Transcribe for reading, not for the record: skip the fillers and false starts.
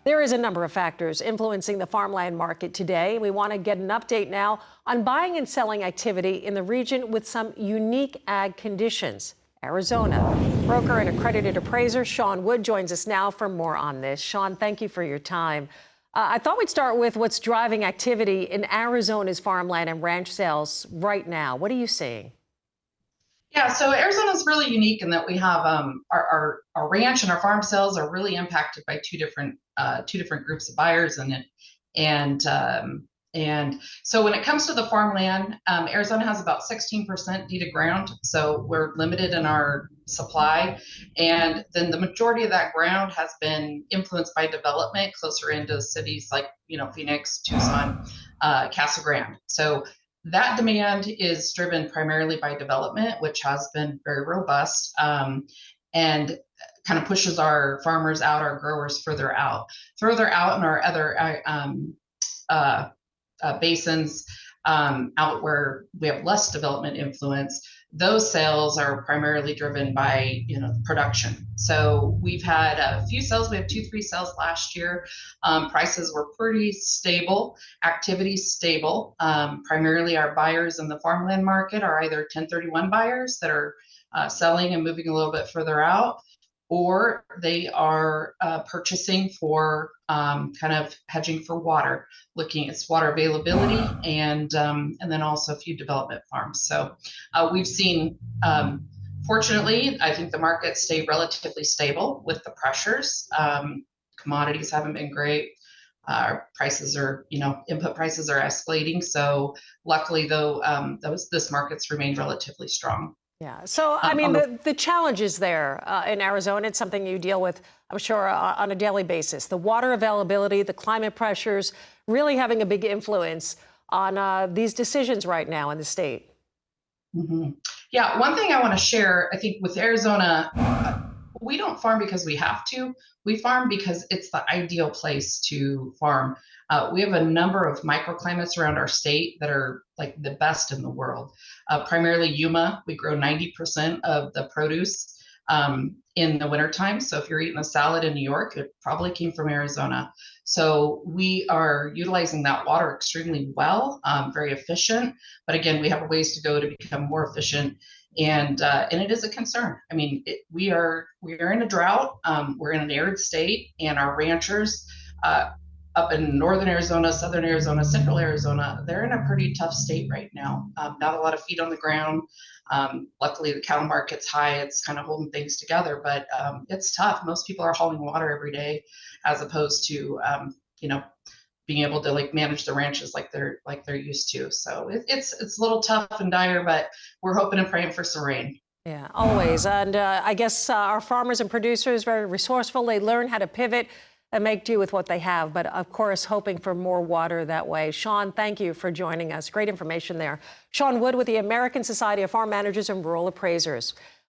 There is a number of factors influencing the farmland market today. We want to get an update now on buying and selling activity in the region with some unique ag conditions. Arizona. Broker and accredited appraiser Shawn Wood joins us now for more on this. Shawn, thank you for your time. I thought we'd start with what's driving activity in Arizona's farmland and ranch sales right now. What are you seeing? Yeah, so Arizona is really unique in that we have our ranch and our farm sales are really impacted by two different groups of buyers, and so when it comes to the farmland, Arizona has about 16% deeded ground, so we're limited in our supply, and then the majority of that ground has been influenced by development closer into cities like Phoenix, Tucson, Casa Grande. So that demand is driven primarily by development, which has been very robust, and kind of pushes our farmers out, our growers further out in our other basins, out where we have less development influence. Those sales are primarily driven by production. So we've had a few sales. We had 2-3 sales last year. Prices were pretty stable, activity stable. Primarily our buyers in the farmland market are either 1031 buyers that are selling and moving a little bit further out, or they are purchasing for kind of hedging for water, looking at water availability, and then also a few development farms. So we've seen, fortunately, I think the market stayed relatively stable with the pressures. Commodities haven't been great. Prices are, input prices are escalating. So luckily, though, this market's remained relatively strong. Yeah. So, I mean, the challenges there in Arizona, it's something you deal with, I'm sure, on a daily basis. The water availability, the climate pressures really having a big influence on these decisions right now in the state. Mm-hmm. Yeah. One thing I want to share, I think with Arizona, we don't farm because we have to. We farm because it's the ideal place to farm. We have a number of microclimates around our state that are like the best in the world. Primarily Yuma, we grow 90% of the produce in the wintertime. So if you're eating a salad in New York, it probably came from Arizona. So we are utilizing that water extremely well, very efficient. But again, we have a ways to go to become more efficient. And it is a concern. I mean, we are in a drought. We're in an arid state, and our ranchers up in northern Arizona, southern Arizona, central Arizona, they're in a pretty tough state right now. Not a lot of feet on the ground. Luckily, the cattle market's high. It's kind of holding things together, but it's tough. Most people are hauling water every day, as opposed to being able to manage the ranches like they're used to. So it's a little tough and dire, but we're hoping and praying for some rain. Yeah, always. And I guess our farmers and producers very resourceful. They learn how to pivot and make do with what they have, but of course hoping for more water that way. Shawn, thank you for joining us. Great information there. Shawn Wood with the American Society of Farm Managers and Rural Appraisers.